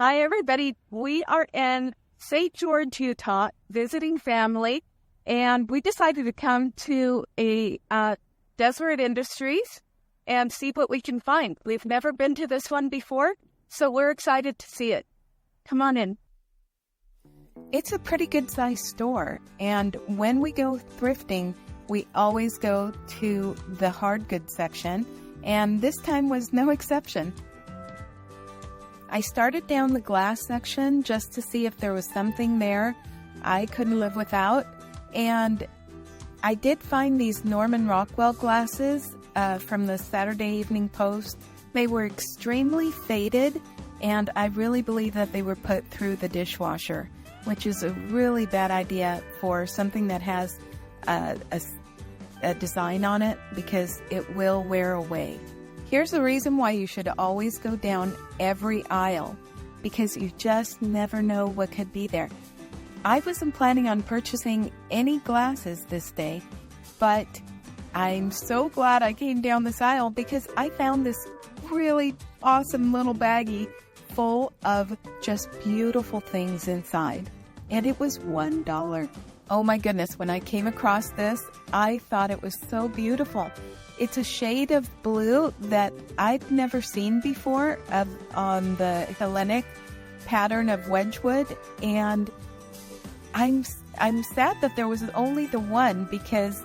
Hi, everybody. We are in St. George, Utah, visiting family, and we decided to come to a Deseret Industries and see what we can find. We've never been to this one before, so we're excited to see it. Come on in. It's a pretty good-sized store, and when we go thrifting, we always go to the hard goods section, and this time was no exception. I started down the glass section just to see if there was something there I couldn't live without, and I did find these Norman Rockwell glasses from the Saturday Evening Post. They were extremely faded, and I really believe that they were put through the dishwasher, which is a really bad idea for something that has a design on it, because it will wear away. Here's the reason why you should always go down every aisle, because you just never know what could be there. I wasn't planning on purchasing any glasses this day, but I'm so glad I came down this aisle because I found this really awesome little baggie full of just beautiful things inside. And it was $1. Oh my goodness, when I came across this, I thought it was so beautiful. It's a shade of blue that I've never seen before on the Hellenic pattern of Wedgwood, and I'm sad that there was only the one, because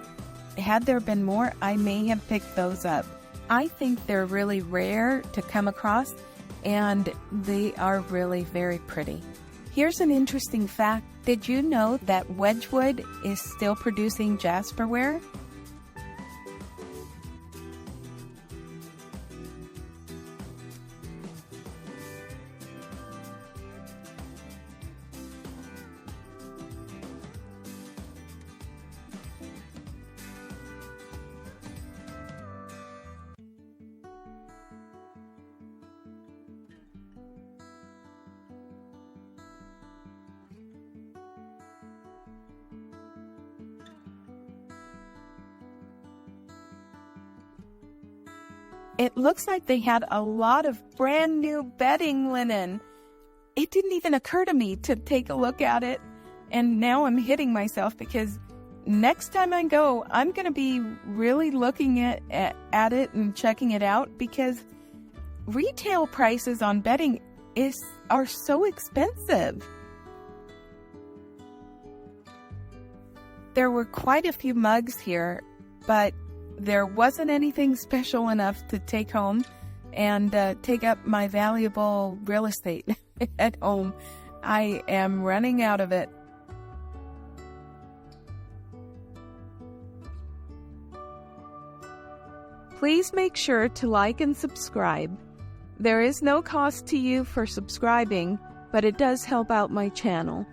had there been more, I may have picked those up. I think they're really rare to come across, and they are really very pretty. Here's an interesting fact. Did you know that Wedgwood is still producing Jasperware? It looks like they had a lot of brand new bedding linen. It didn't even occur to me to take a look at it. And now I'm hitting myself, because next time I go, I'm going to be really looking at it and checking it out, because retail prices on bedding are so expensive. There were quite a few mugs here, but there wasn't anything special enough to take home and take up my valuable real estate at home. I am running out of it. Please make sure to like and subscribe. There is no cost to you for subscribing, but it does help out my channel.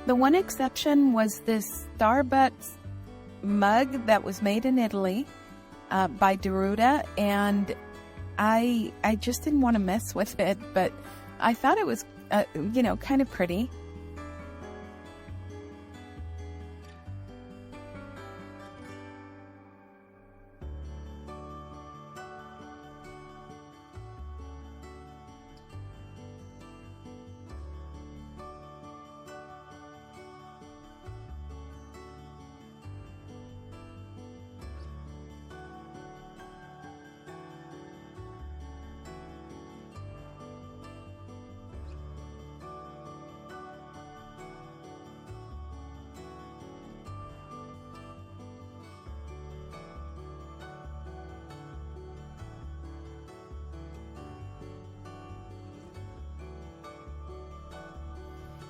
The one exception was this Starbucks mug that was made in Italy by Jride, and I just didn't want to mess with it, but I thought it was, kind of pretty.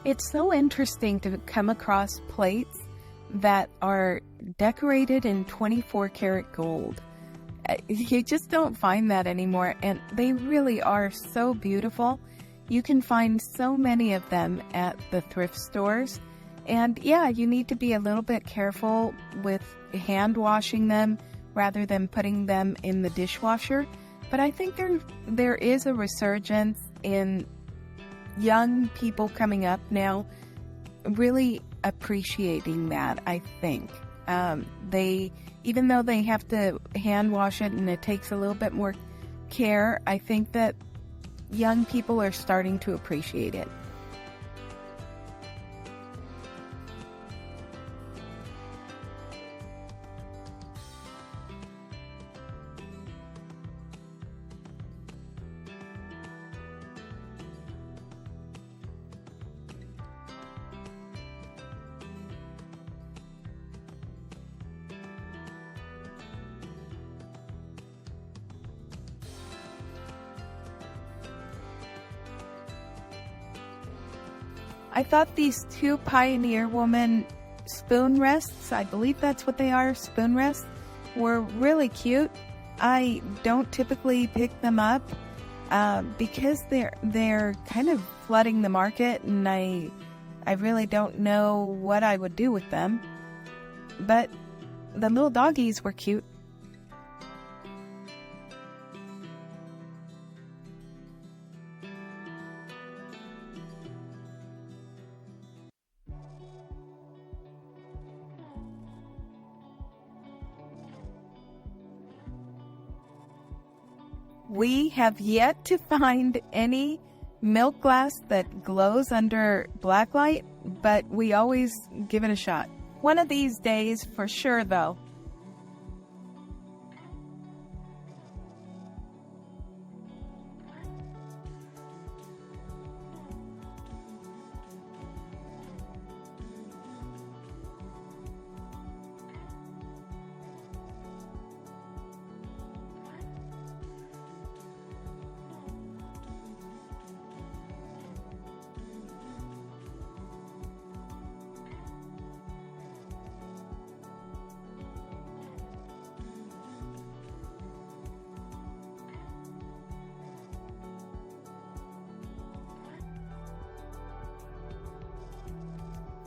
It's so interesting to come across plates that are decorated in 24 karat gold. You just don't find that anymore, and they really are so beautiful. You can find so many of them at the thrift stores. And yeah, you need to be a little bit careful with hand washing them rather than putting them in the dishwasher. But I think there is a resurgence in young people coming up now really appreciating that, I think. Even though they have to hand wash it and it takes a little bit more care, I think that young people are starting to appreciate it. I thought these two Pioneer Woman spoon rests, I believe that's what they are, spoon rests, were really cute. I don't typically pick them up because they're kind of flooding the market, and I really don't know what I would do with them. But the little doggies were cute. We have yet to find any milk glass that glows under blacklight, but we always give it a shot. One of these days, for sure, though.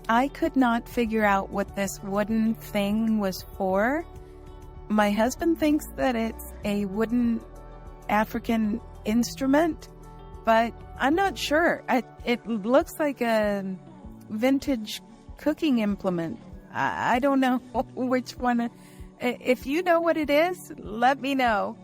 I could not figure out what this wooden thing was for. My husband thinks that it's a wooden African instrument, but I'm not sure. It looks like a vintage cooking implement. I don't know which one. If you know what it is, let me know.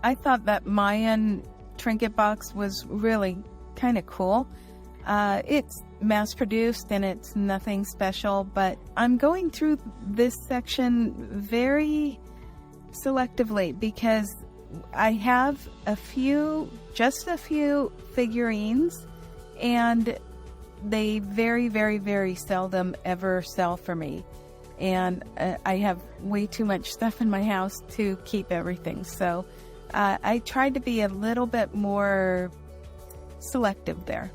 I thought that Mayan trinket box was really kind of cool. It's mass-produced and it's nothing special, but I'm going through this section very selectively because I have just a few figurines, and they very, very, very seldom ever sell for me. And I have way too much stuff in my house to keep everything, so I tried to be a little bit more selective there.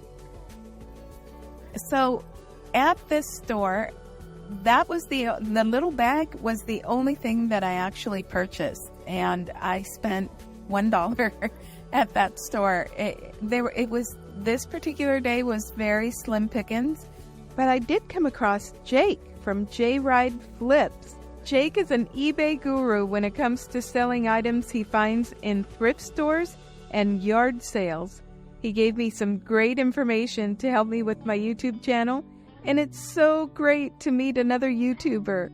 So at this store, that was the little bag was the only thing that I actually purchased, and I spent $1 at that store. This particular day was very slim pickings, but I did come across Jake from JrideFlips. Jake is an eBay guru when it comes to selling items he finds in thrift stores and yard sales. He gave me some great information to help me with my YouTube channel, and it's so great to meet another YouTuber.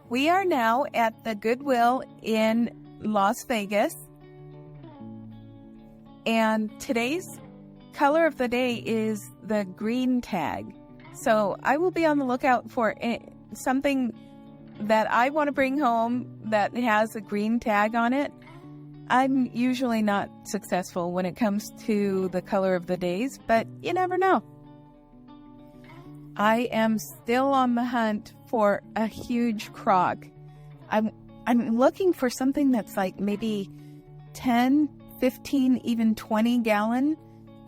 We are now at the Goodwill in Las Vegas, and today's color of the day is the green tag. So I will be on the lookout for something that I want to bring home that has a green tag on it. I'm usually not successful when it comes to the color of the days, but you never know. I am still on the hunt for a huge crock. I'm looking for something that's like maybe 10, 15, even 20 gallon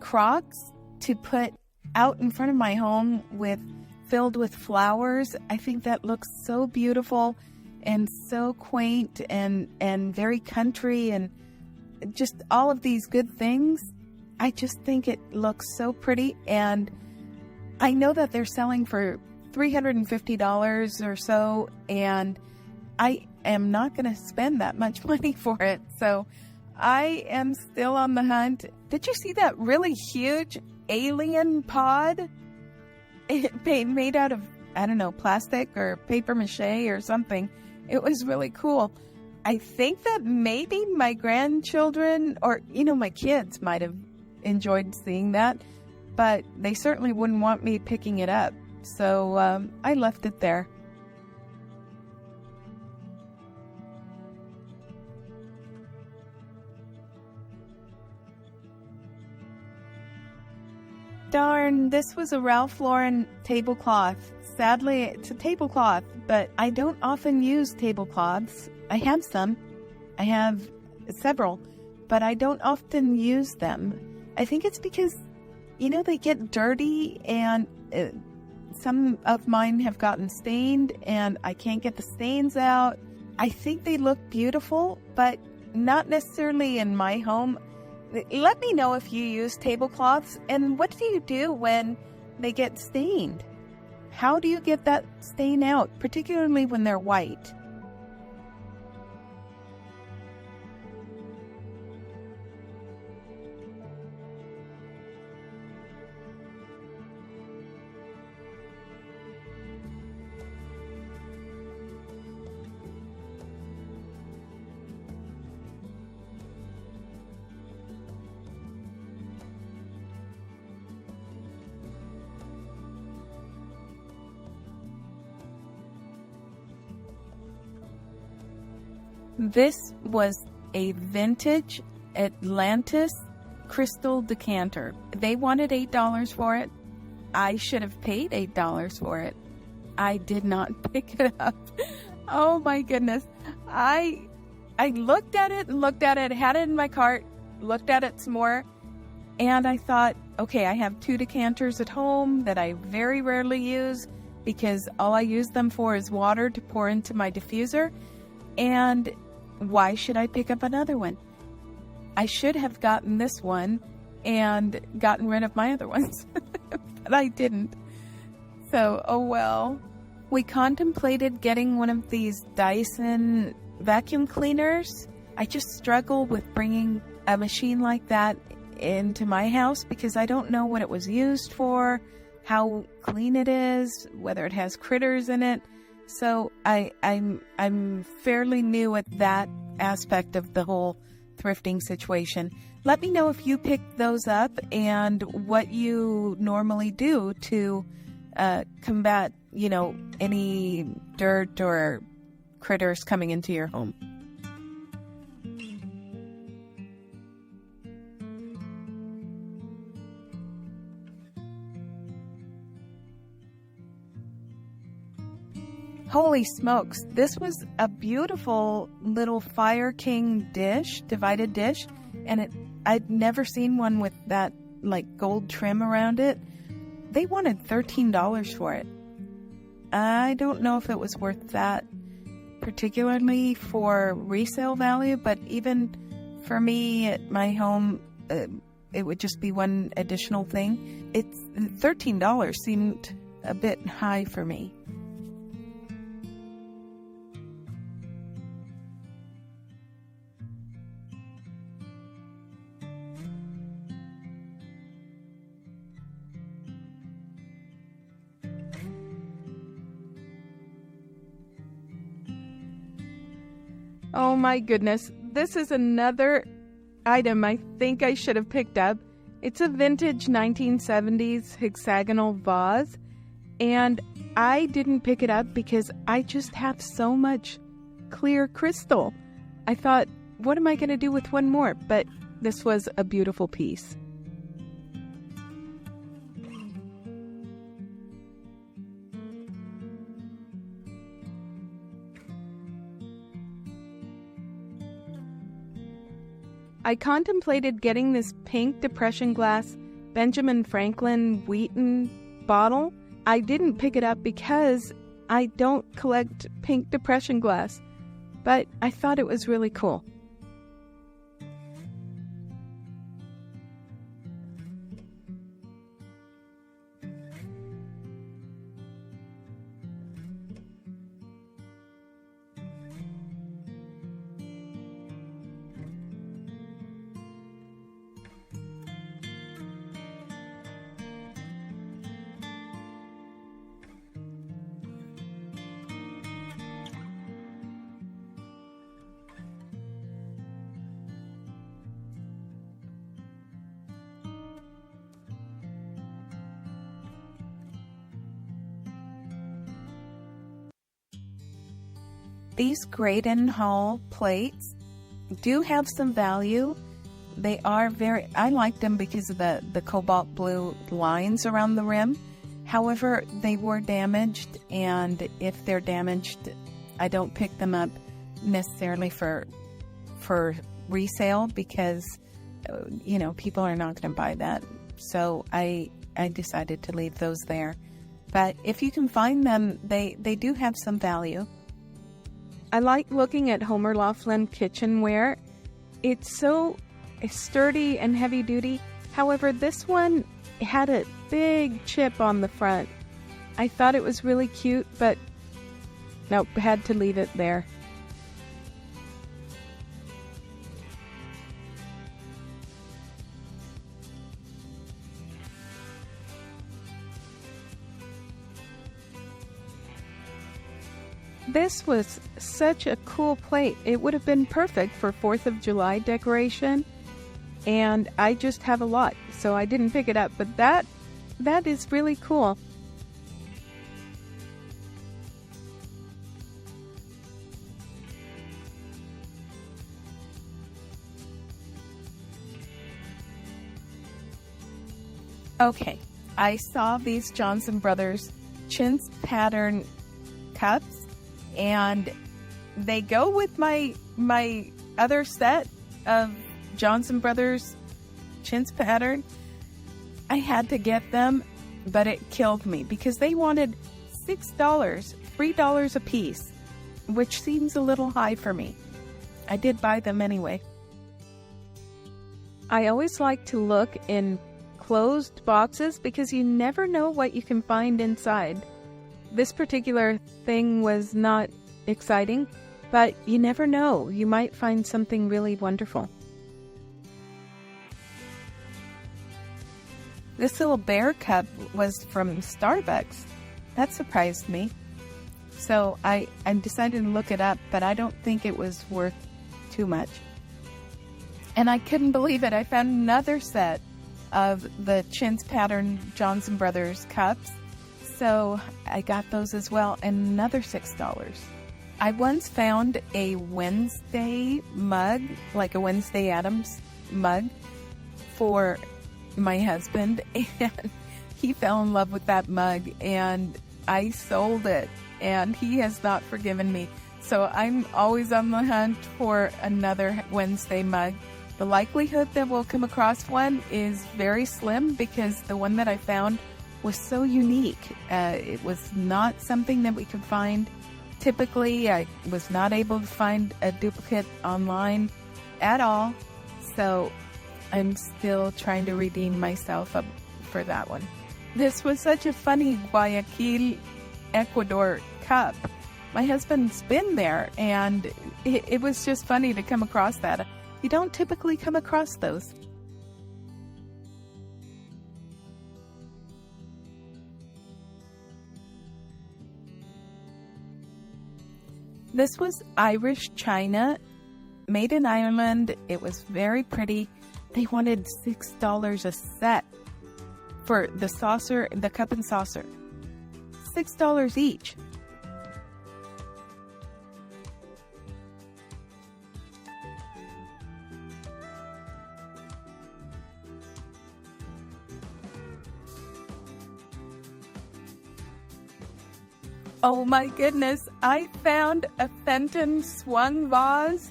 crocks to put out in front of my home filled with flowers. I think that looks so beautiful and so quaint and very country and just all of these good things. I just think it looks so pretty, and I know that they're selling for $350 or so, and I am not going to spend that much money for it. So I am still on the hunt. Did you see that really huge alien pod? Made out of, I don't know, plastic or paper mache or something. It was really cool. I think that maybe my grandchildren or, my kids might have enjoyed seeing that, but they certainly wouldn't want me picking it up. So I left it there. Darn, this was a Ralph Lauren tablecloth. Sadly, it's a tablecloth, but I don't often use tablecloths. I have some. I have several, but I don't often use them. I think it's because, they get dirty, and some of mine have gotten stained, and I can't get the stains out. I think they look beautiful, but not necessarily in my home. Let me know if you use tablecloths, and what do you do when they get stained? How do you get that stain out, particularly when they're white? This was a vintage Atlantis crystal decanter. They wanted $8 for it. I should have paid $8 for it. I did not pick it up. Oh my goodness. I looked at it, had it in my cart, looked at it some more, and I thought, okay, I have 2 decanters at home that I very rarely use because all I use them for is water to pour into my diffuser. And why should I pick up another one? I should have gotten this one and gotten rid of my other ones, but I didn't. So, oh well. We contemplated getting one of these Dyson vacuum cleaners. I just struggle with bringing a machine like that into my house because I don't know what it was used for, how clean it is, whether it has critters in it. So I'm fairly new at that aspect of the whole thrifting situation. Let me know if you pick those up and what you normally do to combat, any dirt or critters coming into your home. Holy smokes, this was a beautiful little Fire King dish, divided dish, and I'd never seen one with that gold trim around it. They wanted $13 for it. I don't know if it was worth that, particularly for resale value, but even for me at my home, it would just be one additional thing. It's $13 seemed a bit high for me. Oh my goodness, this is another item I think I should have picked up. It's a vintage 1970s hexagonal vase, and I didn't pick it up because I just have so much clear crystal. I thought, what am I going to do with one more? But this was a beautiful piece. I contemplated getting this pink depression glass Benjamin Franklin Wheaton bottle. I didn't pick it up because I don't collect pink depression glass, but I thought it was really cool. These Graydon Hall plates do have some value. They are I like them because of the cobalt blue lines around the rim. However, they were damaged, and if they're damaged, I don't pick them up necessarily for resale because, people are not going to buy that. So I decided to leave those there. But if you can find them, they do have some value. I like looking at Homer Laughlin kitchenware. It's so sturdy and heavy duty. However, this one had a big chip on the front. I thought it was really cute, but nope, had to leave it there. This was such a cool plate. It would have been perfect for 4th of July decoration, and I just have a lot, so I didn't pick it up, but that is really cool. Okay, I saw these Johnson Brothers chintz pattern cups, and they go with my other set of Johnson Brothers chintz pattern. I had to get them, but it killed me because they wanted $6, $3 a piece, which seems a little high for me. I did buy them anyway. I always like to look in closed boxes because you never know what you can find inside. This particular thing was not exciting, but you never know. You might find something really wonderful. This little bear cup was from Starbucks. That surprised me. So I decided to look it up, but I don't think it was worth too much. And I couldn't believe it. I found another set of the chintz pattern Johnson Brothers cups. So I got those as well, and another $6. I once found a Wednesday mug, like a Wednesday Addams mug, for my husband, and he fell in love with that mug, and I sold it, and he has not forgiven me. So I'm always on the hunt for another Wednesday mug. The likelihood that we'll come across one is very slim because the one that I found was so unique. It was not something that we could find. Typically, I was not able to find a duplicate online at all. So I'm still trying to redeem myself up for that one. This was such a funny Guayaquil, Ecuador cup. My husband's been there, and it was just funny to come across that. You don't typically come across those. This was Irish china, made in Ireland. It was very pretty. They wanted $6 a set for the saucer, the cup and saucer. $6 each. Oh my goodness, I found a Fenton swung vase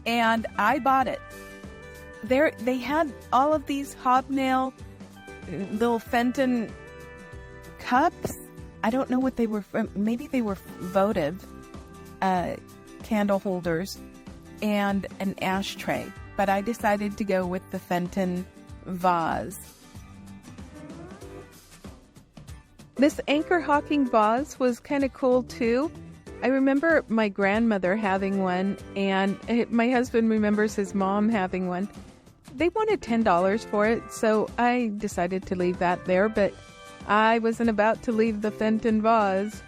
and I bought it. They had all of these hobnail little Fenton cups. I don't know what they were from. Maybe they were votive candle holders and an ashtray. But I decided to go with the Fenton vase. This anchor hawking vase was kind of cool too. I remember my grandmother having one, and my husband remembers his mom having one. They wanted $10 for it, so I decided to leave that there, but I wasn't about to leave the Fenton vase.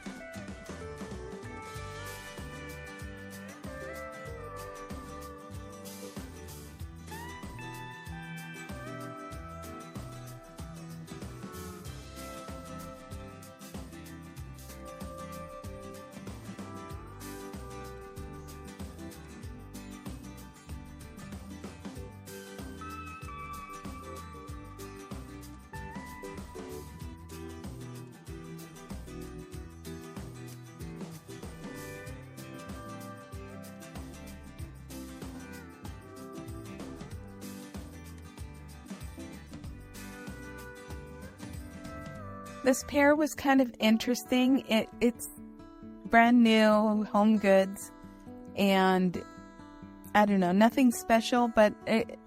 This pair was kind of interesting. It's brand new, home goods, and I don't know, nothing special, but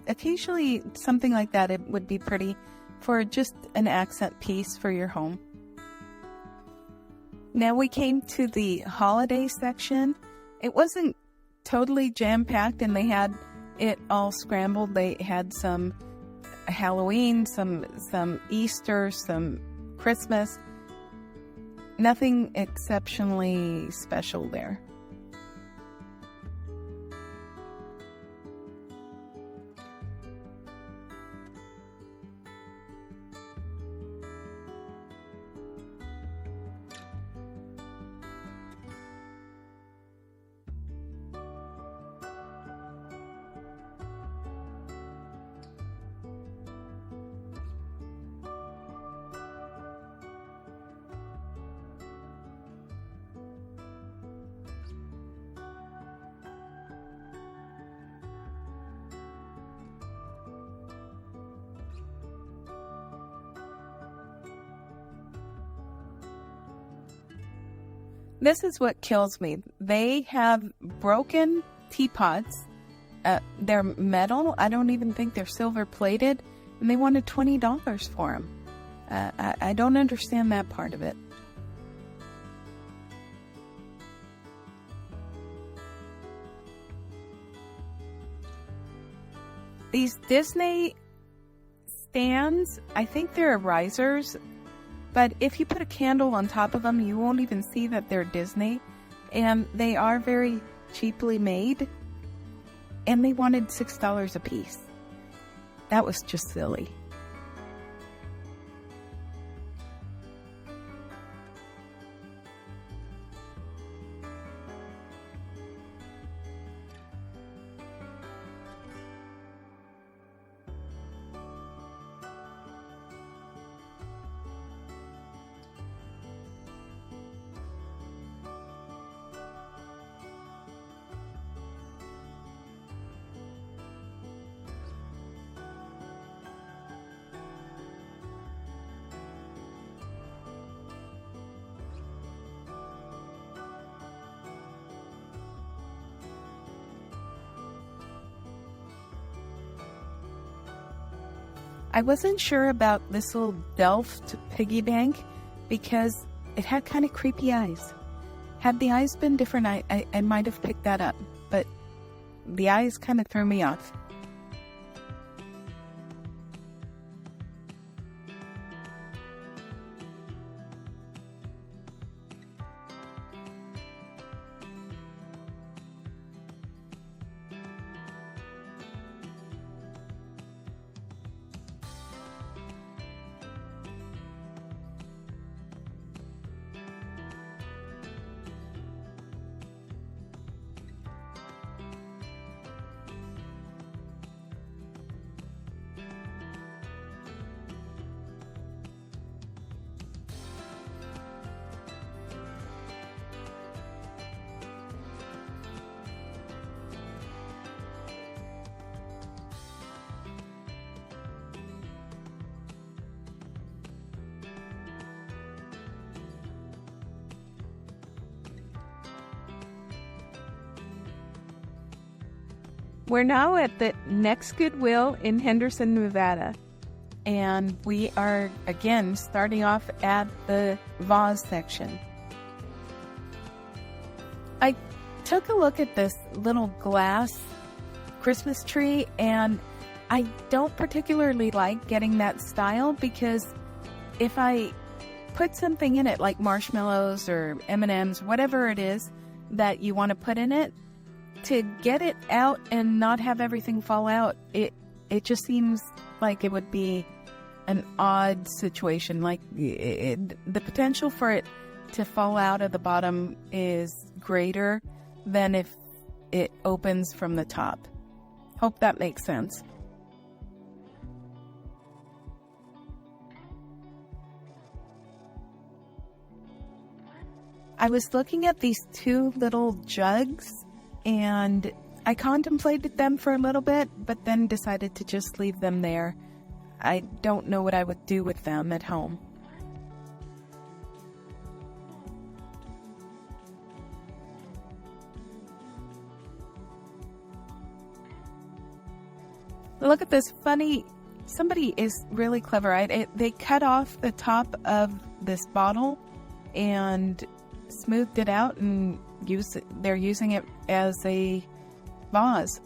occasionally something like that, it would be pretty for just an accent piece for your home. Now we came to the holiday section. It wasn't totally jam-packed, and they had it all scrambled. They had some Halloween, some Easter, some Christmas. Nothing exceptionally special there. This is what kills me. They have broken teapots. They're metal. I don't even think they're silver plated. And they wanted $20 for them. I don't understand that part of it. These Disney stands, I think they're risers. But if you put a candle on top of them, you won't even see that they're Disney. And they are very cheaply made. And they wanted $6 a piece. That was just silly. I wasn't sure about this little Delft piggy bank because it had kind of creepy eyes. Had the eyes been different, I might have picked that up, but the eyes kind of threw me off. We're now at the Vegas Goodwill in Henderson, Nevada. And we are, again, starting off at the vase section. I took a look at this little glass Christmas tree, and I don't particularly like getting that style because if I put something in it like marshmallows or M&Ms, whatever it is that you want to put in it, to get it out and not have everything fall out, it just seems like it would be an odd situation. Like the potential for it to fall out at the bottom is greater than if it opens from the top. Hope that makes sense. I was looking at these two little jugs and I contemplated them for a little bit, but then decided to just leave them there. I don't know what I would do with them at home. Look at this funny, somebody is really clever. They cut off the top of this bottle and smoothed it out and they're using it as a vase.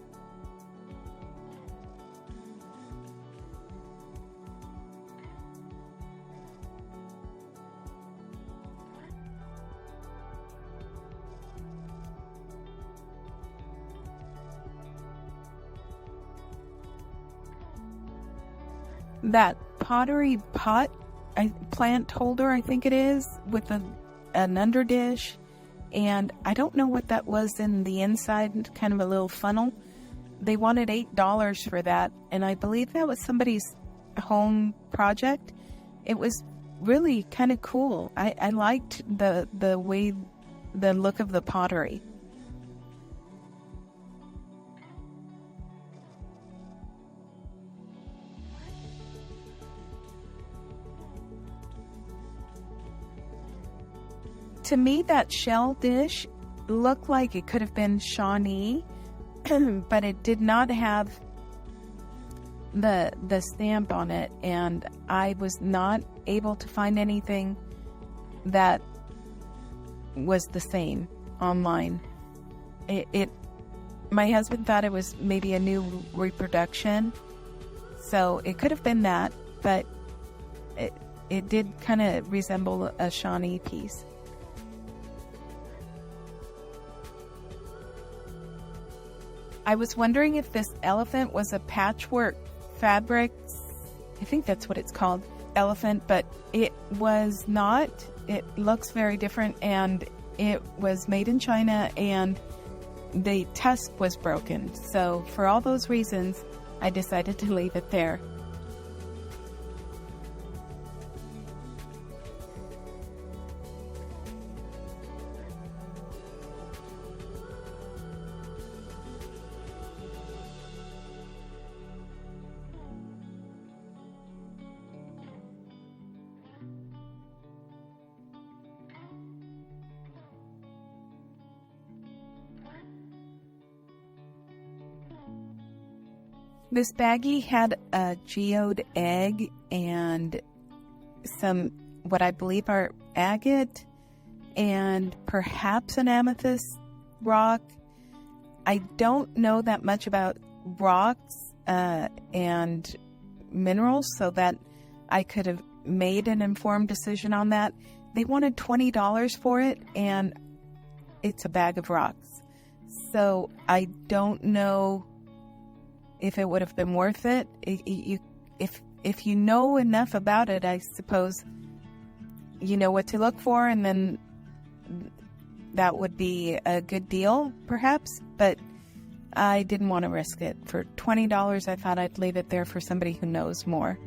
That pottery plant holder, I think it is, with an underdish, and I don't know what that was in the inside, kind of a little funnel. They wanted $8 for that, and I believe that was somebody's home project. It was really kind of cool. I liked the look of the pottery. To me, that shell dish looked like it could have been Shawnee, but it did not have the stamp on it, and I was not able to find anything that was the same online. My husband thought it was maybe a new reproduction, so it could have been that, but it did kind of resemble a Shawnee piece. I was wondering if this elephant was a patchwork fabric. I think that's what it's called, elephant, but it was not. It looks very different, and it was made in China, and the tusk was broken. So for all those reasons, I decided to leave it there. This baggie had a geode egg and some, what I believe are agate and perhaps an amethyst rock. I don't know that much about rocks and minerals, so that I could have made an informed decision on that. They wanted $20 for it, and it's a bag of rocks. So I don't know if it would have been worth it. If you know enough about it, I suppose you know what to look for, and then that would be a good deal, perhaps. But I didn't want to risk it. For $20, I thought I'd leave it there for somebody who knows more.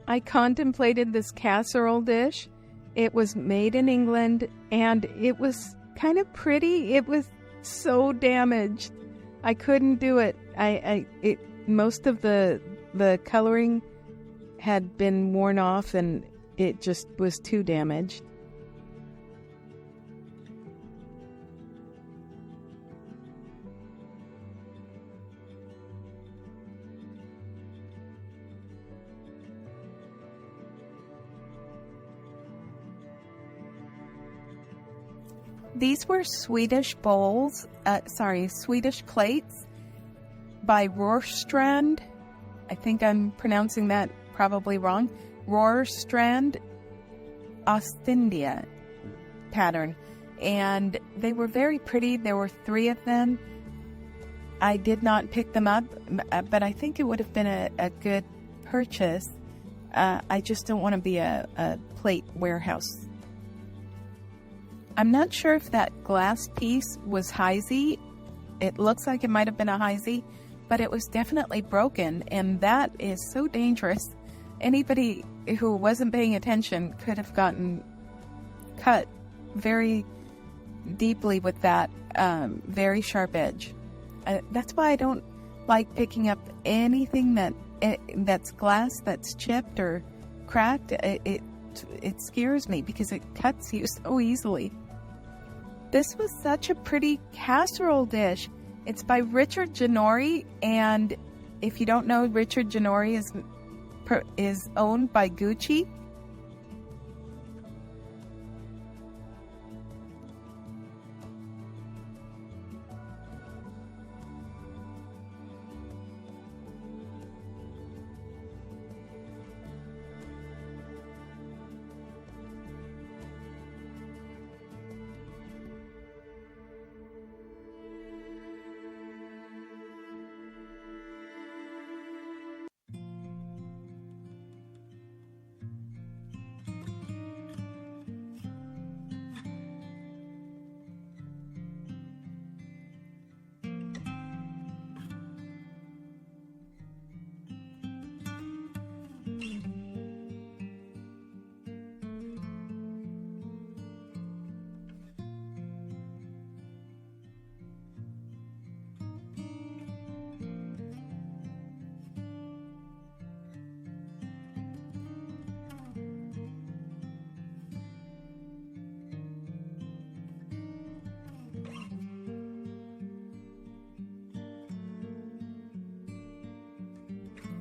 I contemplated this casserole dish. It was made in England, and it was kind of pretty. It was so damaged. I couldn't do it. Most of the coloring had been worn off, and it just was too damaged. These were Swedish Swedish plates by Rörstrand. I think I'm pronouncing that probably wrong. Rörstrand Ostindia pattern. And they were very pretty. There were 3 of them. I did not pick them up, but I think it would have been a good purchase. I just don't want to be a plate warehouse. I'm not sure if that glass piece was Heisey. It looks like it might have been a Heisey, but it was definitely broken, and that is so dangerous. Anybody who wasn't paying attention could have gotten cut very deeply with that very sharp edge. That's why I don't like picking up anything that's glass that's chipped or cracked. It scares me because it cuts you so easily. This was such a pretty casserole dish. It's by Richard Ginori, and if you don't know, Richard Ginori is owned by Gucci.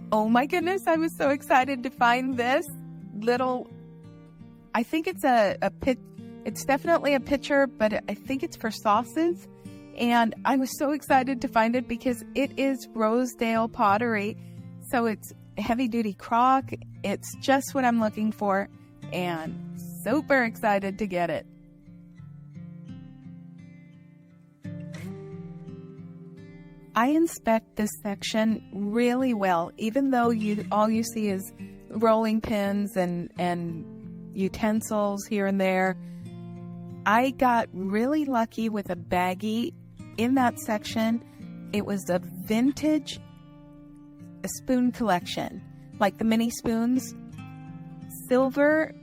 Oh my goodness, I was so excited to find this little, I think it's it's definitely a pitcher, but I think it's for sauces. And I was so excited to find it because it is Rosedale pottery. So it's heavy duty crock. It's just what I'm looking for, and super excited to get it. I inspect this section really well, even though all you see is rolling pins and utensils here and there. I got really lucky with a baggie in that section. It was a vintage spoon collection, like the mini spoons, silver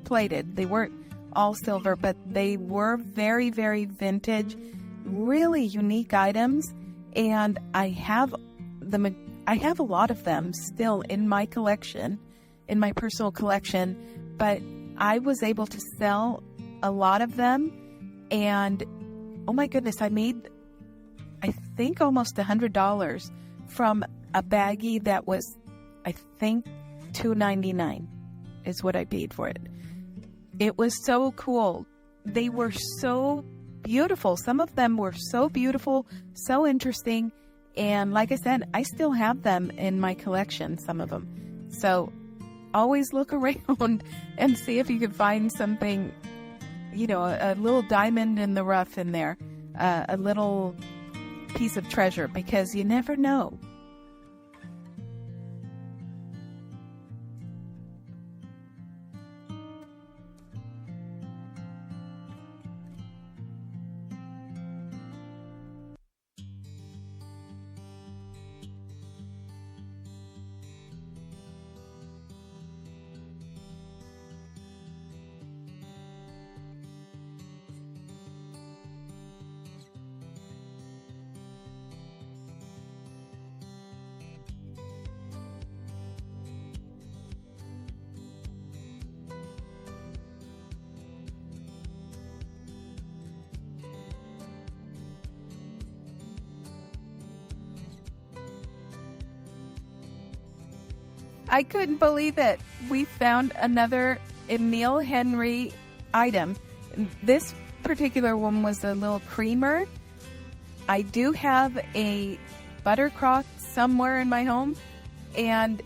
plated. They weren't all silver, but they were very, very vintage. Really unique items, and I have a lot of them still in my collection, in my personal collection, but I was able to sell a lot of them, and oh my goodness, I made, I think, almost $100 from a baggie that was, I think, $2.99 is what I paid for it. It was so cool. They were so beautiful. Some of them were so beautiful, so interesting, and like I said, I still have them in my collection, some of them. So always look around and see if you can find something, a little diamond in the rough in there, a little piece of treasure, because you never know. I couldn't believe it. We found another Emile Henry item. This particular one was a little creamer. I do have a buttercroft somewhere in my home, and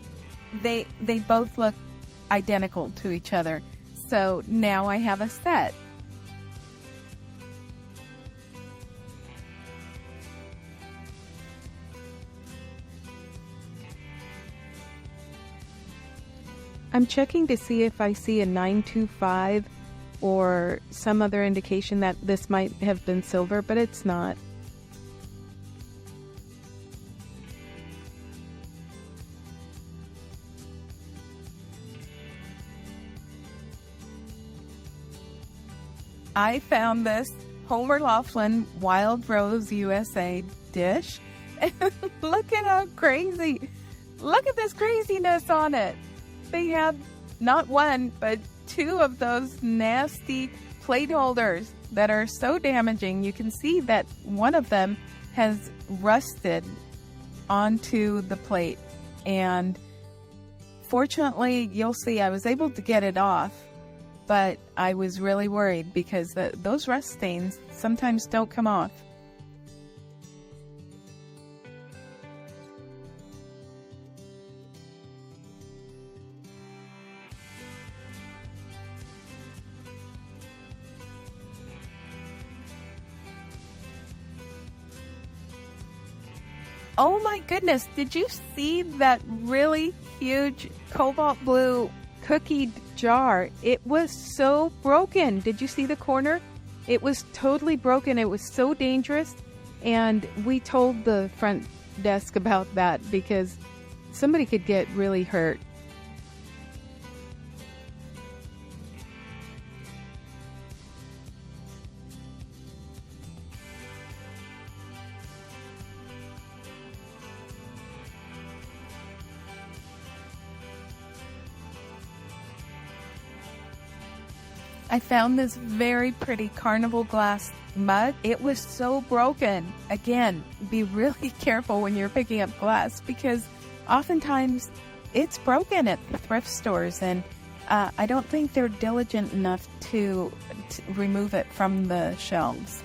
they both look identical to each other. So now I have a set. I'm checking to see if I see a 925 or some other indication that this might have been silver, but it's not. I found this Homer Laughlin Wild Rose USA dish. Look at how crazy. Look at this craziness on it. They have not one, but two of those nasty plate holders that are so damaging. You can see that one of them has rusted onto the plate. And fortunately, you'll see I was able to get it off, but I was really worried because those rust stains sometimes don't come off. Oh my goodness, did you see that really huge cobalt blue cookie jar? It was so broken. Did you see the corner? It was totally broken. It was so dangerous. And we told the front desk about that because somebody could get really hurt. I found this very pretty carnival glass mug. It was so broken. Again, be really careful when you're picking up glass because oftentimes it's broken at the thrift stores, and I don't think they're diligent enough to remove it from the shelves.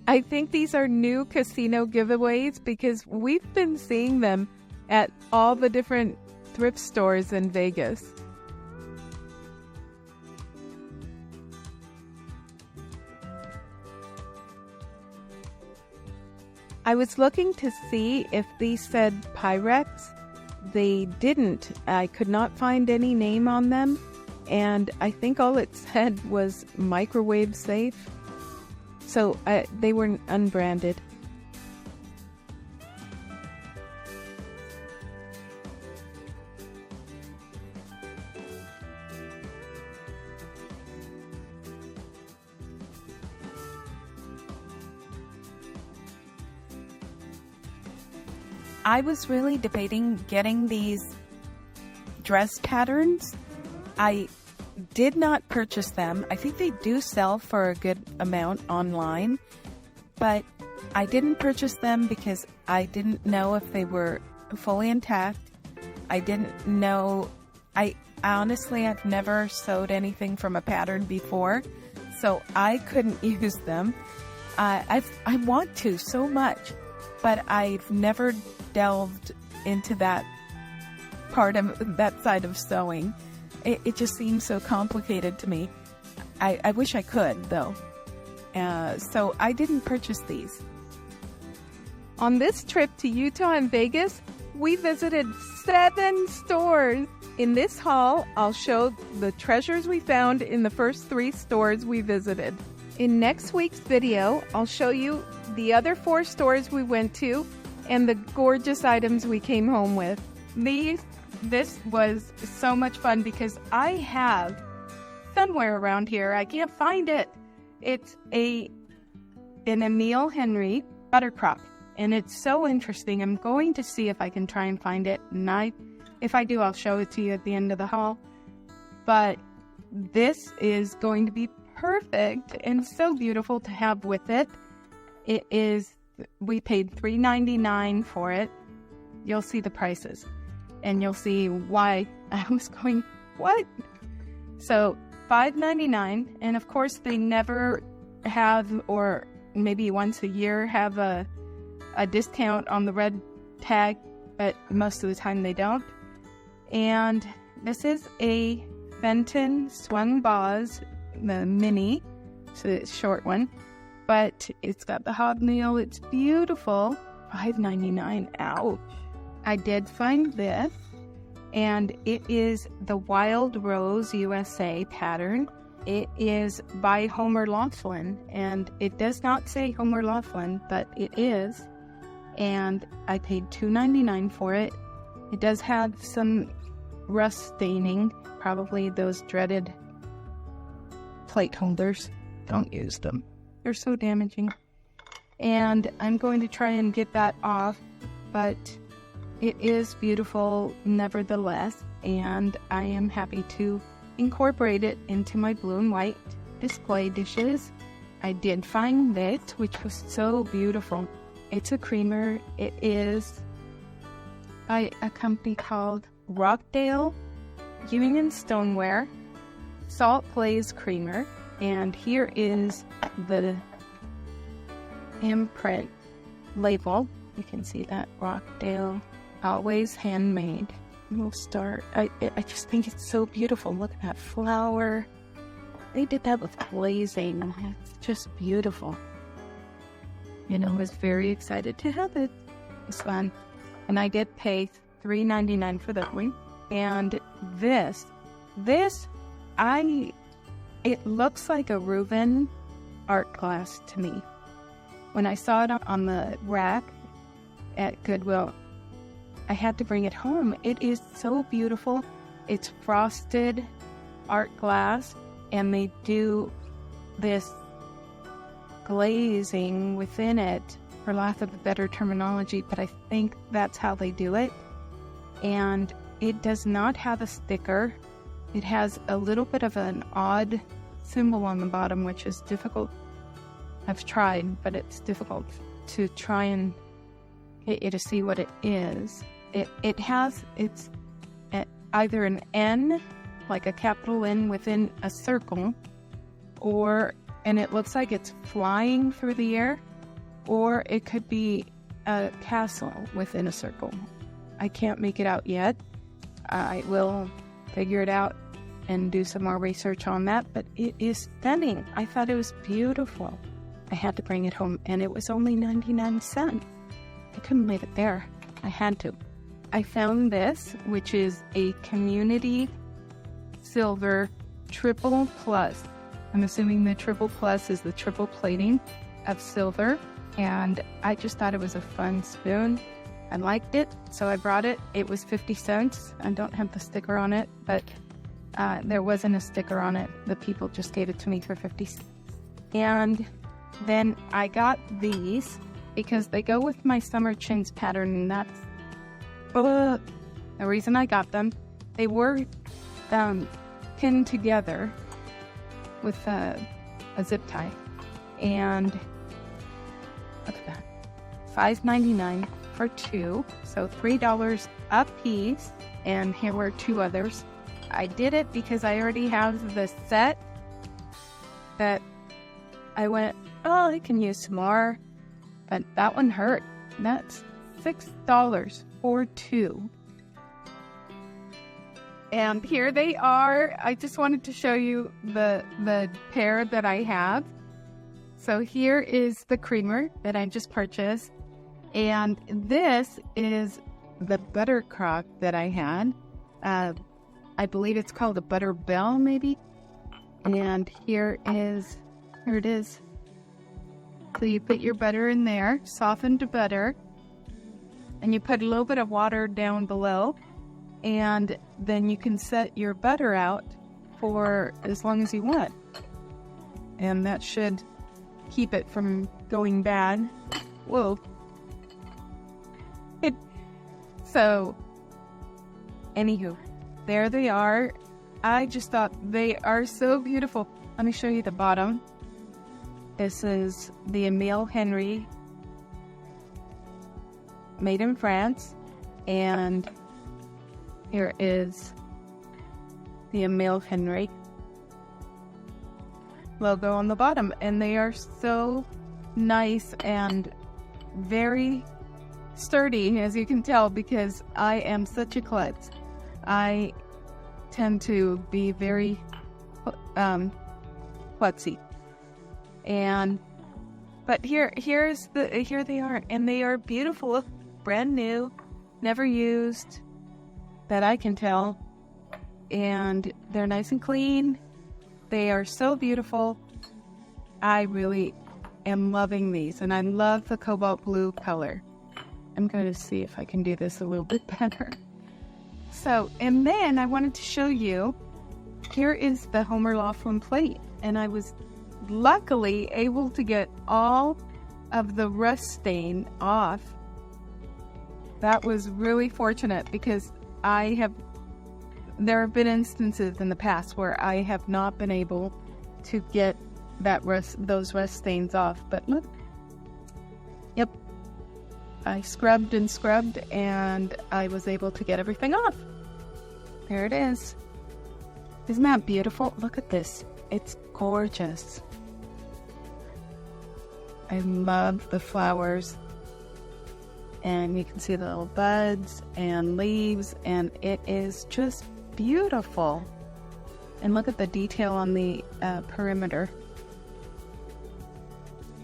I think these are new casino giveaways because we've been seeing them at all the different thrift stores in Vegas. I was looking to see if these said Pyrex. They didn't. I could not find any name on them, and I think all it said was microwave safe. So they were unbranded. I was really debating getting these dress patterns. I did not purchase them. I think they do sell for a good amount online, but I didn't purchase them because I didn't know if they were fully intact. I didn't know. I honestly, I've never sewed anything from a pattern before, so I couldn't use them. I want to so much, but I've never delved into that part of that side of sewing. It just seems so complicated to me. I wish I could, though. So I didn't purchase these. On this trip to Utah and Vegas, we visited 7 stores. In this haul, I'll show the treasures we found in the first 3 stores we visited. In next week's video, I'll show you the other 4 stores we went to and the gorgeous items we came home with. This was so much fun because I have somewhere around here, I can't find it. It's an Emile Henry buttercroft. And it's so interesting. I'm going to see if I can try and find it. And if I do, I'll show it to you at the end of the haul. But this is going to be perfect and so beautiful to have with it. We paid $3.99 for it. You'll see the prices. And you'll see why I was going, what? So $5.99. And of course, they never have, or maybe once a year, have a discount on the red tag, but most of the time they don't. And this is a Fenton swung vase, the mini, so it's a short one, but it's got the hobnail. It's beautiful. $5.99. Ouch. I did find this, and it is the Wild Rose USA pattern. It is by Homer Laughlin, and it does not say Homer Laughlin, but it is. And I paid $2.99 for it. It does have some rust staining, probably those dreaded plate holders. Don't use them. They're so damaging. And I'm going to try and get that off, but it is beautiful nevertheless, and I am happy to incorporate it into my blue and white display dishes. I did find this, which was so beautiful. It's a creamer. It is by a company called Rockdale Union Stoneware Salt Glaze Creamer. And here is the imprint label. You can see that Rockdale, always handmade. We'll start. I just think it's so beautiful. Look at that flower. They did that with glazing. It's just beautiful. I was very excited to have it. It's fun. And I did pay $3.99 for that one. And this, it looks like a Reuben art glass to me. When I saw it on the rack at Goodwill, I had to bring it home. It is so beautiful. It's frosted art glass, and they do this glazing within it, for lack of a better terminology, but I think that's how they do it. And it does not have a sticker. It has a little bit of an odd symbol on the bottom, which is difficult. I've tried, but it's difficult to try and get you to see what it is. It's either an N, like a capital N within a circle, and it looks like it's flying through the air, or it could be a castle within a circle. I can't make it out yet. I will figure it out and do some more research on that, but it is stunning. I thought it was beautiful. I had to bring it home, and it was only 99 cents. I couldn't leave it there. I had to. I found this, which is a Community Silver Triple Plus. I'm assuming the Triple Plus is the triple plating of silver, and I just thought it was a fun spoon. I liked it, so I brought it. It was 50 cents. I don't have the sticker on it, but there wasn't a sticker on it. The people just gave it to me for 50 cents. And then I got these because they go with my summer chintz pattern, and that's the reason I got them. They were pinned together with a zip tie, and look at that, $5.99 for two, so $3 a piece. And here were two others. I did it because I already have the set that I went, oh, I can use some more, but that one hurt. That's $6 for two. And here they are. I just wanted to show you the pair that I have. So here is the creamer that I just purchased. And this is the butter crock that I had. I believe it's called a butter bell, maybe. And here it is. So you put your butter in there, softened butter, and you put a little bit of water down below. And then you can set your butter out for as long as you want. And that should keep it from going bad. Whoa. So, anywho, there they are. I just thought they are so beautiful. Let me show you the bottom. This is the Emile Henry, made in France. And here is the Emile Henry logo on the bottom. And they are so nice and very sturdy, as you can tell, because I am such a klutz. I tend to be very klutzy. But here they are, and they are beautiful, brand new, never used, that I can tell, and they're nice and clean. They are so beautiful. I really am loving these, and I love the cobalt blue color. I'm going to see if I can do this a little bit better. So, and then I wanted to show you, here is the Homer Laughlin plate, and I was luckily able to get all of the rust stain off. That was really fortunate, because there have been instances in the past where I have not been able to get those rust stains off. But look, yep, I scrubbed and scrubbed, and I was able to get everything off. There it is. Isn't that beautiful? Look at this. It's gorgeous. I love the flowers. And you can see the little buds and leaves, and it is just beautiful. And look at the detail on the perimeter.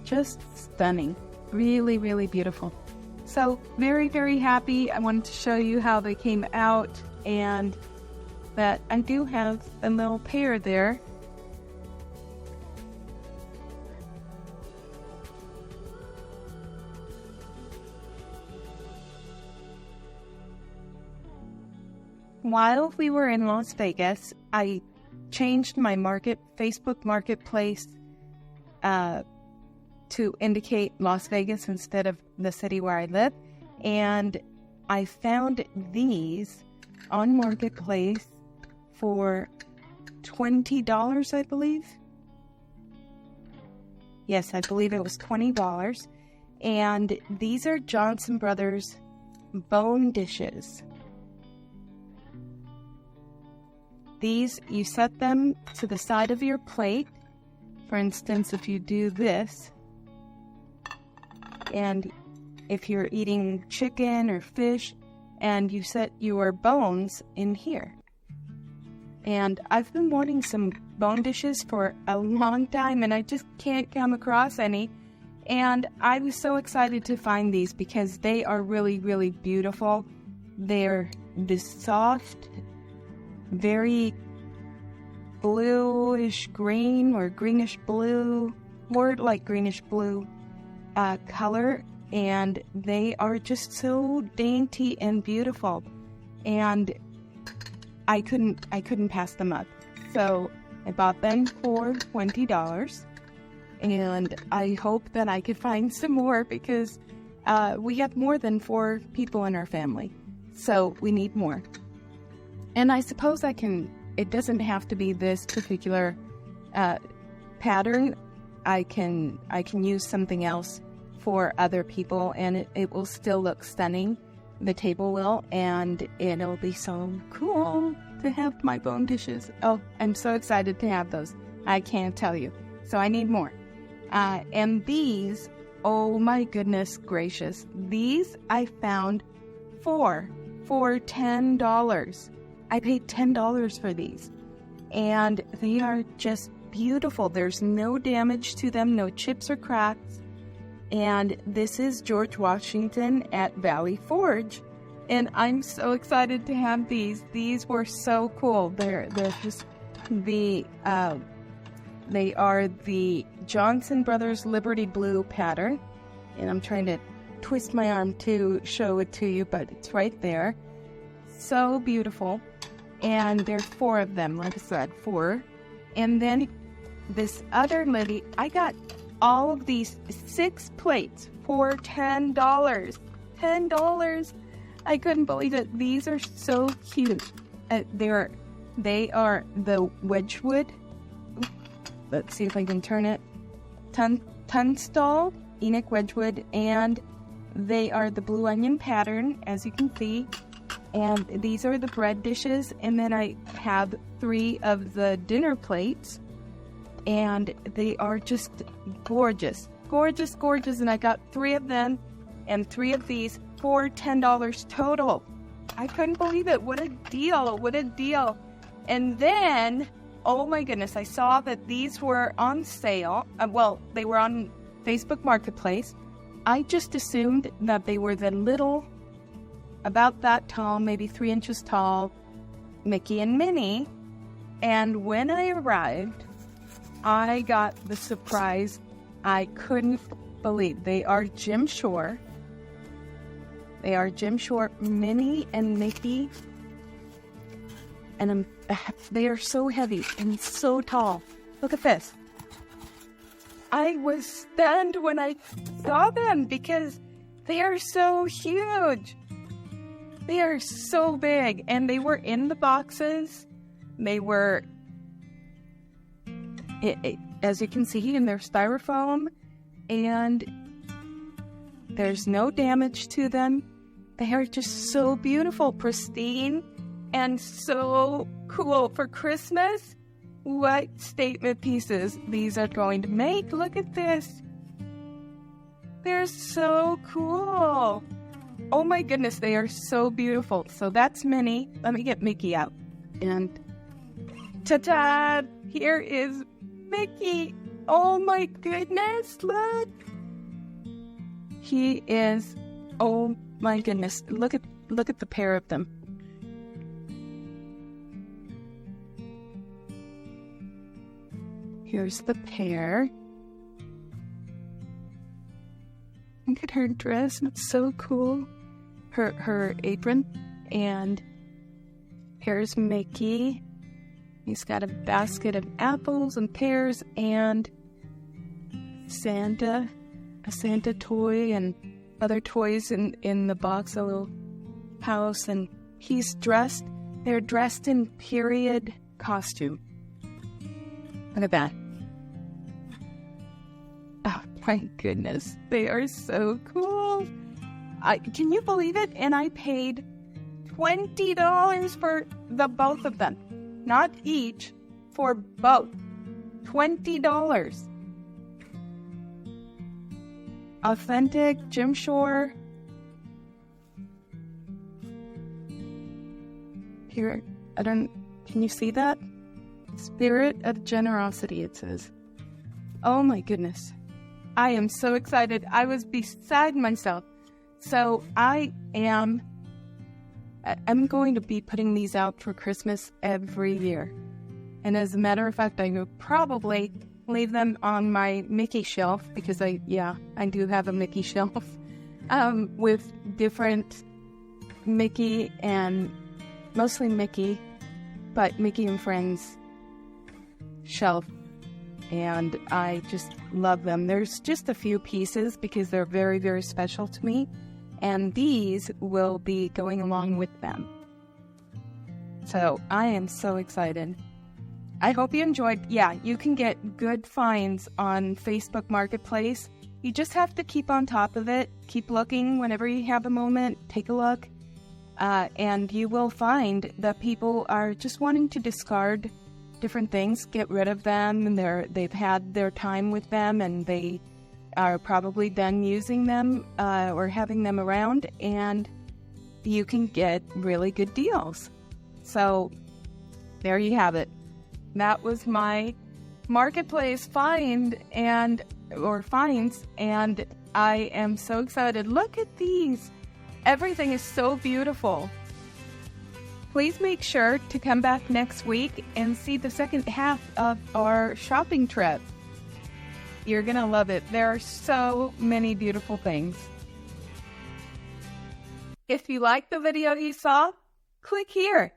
Just stunning. Really, really beautiful. So very, very happy. I wanted to show you how they came out, and that I do have a little pair there. While we were in Las Vegas, I changed my Facebook Marketplace to indicate Las Vegas instead of the city where I live. And I found these on Marketplace for $20, I believe. Yes, I believe it was $20. And these are Johnson Brothers bone dishes. These, you set them to the side of your plate. For instance, if you do this, and if you're eating chicken or fish, and you set your bones in here. And I've been wanting some bone dishes for a long time, and I just can't come across any. And I was so excited to find these because they are really, really beautiful. They're this soft, very bluish green or greenish blue, more like greenish blue color, and they are just so dainty and beautiful, and I couldn't pass them up. So I bought them for $20, and I hope that I could find some more, because we have more than 4 people in our family, so we need more. And I suppose it doesn't have to be this particular pattern. I can use something else for other people, and it will still look stunning. The table will, and it'll be so cool to have my bone dishes. Oh, I'm so excited to have those. I can't tell you. So I need more. And these, oh my goodness gracious, these I found for $10. I paid $10 for these, and they are just beautiful. There's no damage to them, no chips or cracks. And this is George Washington at Valley Forge, and I'm so excited to have these. These were so cool. They're just they are the Johnson Brothers Liberty Blue pattern, and I'm trying to twist my arm to show it to you, but it's right there. So beautiful. And there's 4 of them, like I said, 4. And then this other lady, I got all of these 6 plates for $10. $10. I couldn't believe it. These are so cute. They are the Wedgwood. Let's see if I can turn it. Tunstall, Enoch Wedgwood, and they are the blue onion pattern, as you can see. And these are the bread dishes. And then I have 3 of the dinner plates. And they are just gorgeous. Gorgeous, gorgeous. And I got 3 of them and 3 of these for $10 total. I couldn't believe it. What a deal. What a deal. And then, oh my goodness, I saw that these were on sale. They were on Facebook Marketplace. I just assumed that they were the little, about that tall, maybe 3 inches tall, Mickey and Minnie. And when I arrived, I got the surprise I couldn't believe. They are Jim Shore. They are Jim Shore, Minnie and Mickey. And they are so heavy and so tall. Look at this. I was stunned when I saw them because they are so huge. They are so big. And they were in the boxes. They were, as you can see, in their styrofoam. And there's no damage to them. They are just so beautiful, pristine, and so cool for Christmas. What statement pieces these are going to make. Look at this. They're so cool. Oh my goodness, they are so beautiful. So that's Minnie. Let me get Mickey out. And ta-da! Here is Mickey. Oh my goodness, look. He is, oh my goodness, look at the pair of them. Here's the pair. Look at her dress, it's so cool. Her apron. And here's Mickey. He's got a basket of apples and pears and Santa, a Santa toy and other toys in the box, a little house, and they're dressed in period costume. Look at that. Oh my goodness, they are so cool. Can you believe it? And I paid $20 for the both of them. Not each, for both. $20. Authentic Jim Shore. Here, can you see that? Spirit of generosity, it says. Oh my goodness. I am so excited. I was beside myself. So I'm going to be putting these out for Christmas every year. And as a matter of fact, I will probably leave them on my Mickey shelf because I do have a Mickey shelf with different Mickey and mostly Mickey, but Mickey and Friends shelf. And I just love them. There's just a few pieces because they're very, very special to me. And these will be going along with them. So I am so excited. I hope you enjoyed. Yeah, you can get good finds on Facebook Marketplace. You just have to keep on top of it. Keep looking whenever you have a moment. Take a look. And you will find that people are just wanting to discard different things, get rid of them, and they've had their time with them, and they are probably done using them or having them around, and you can get really good deals. So there you have it. That was my marketplace finds, and I am so excited. Look at these. Everything is so beautiful. Please make sure to come back next week and see the second half of our shopping trip. You're going to love it. There are so many beautiful things. If you liked the video you saw, click here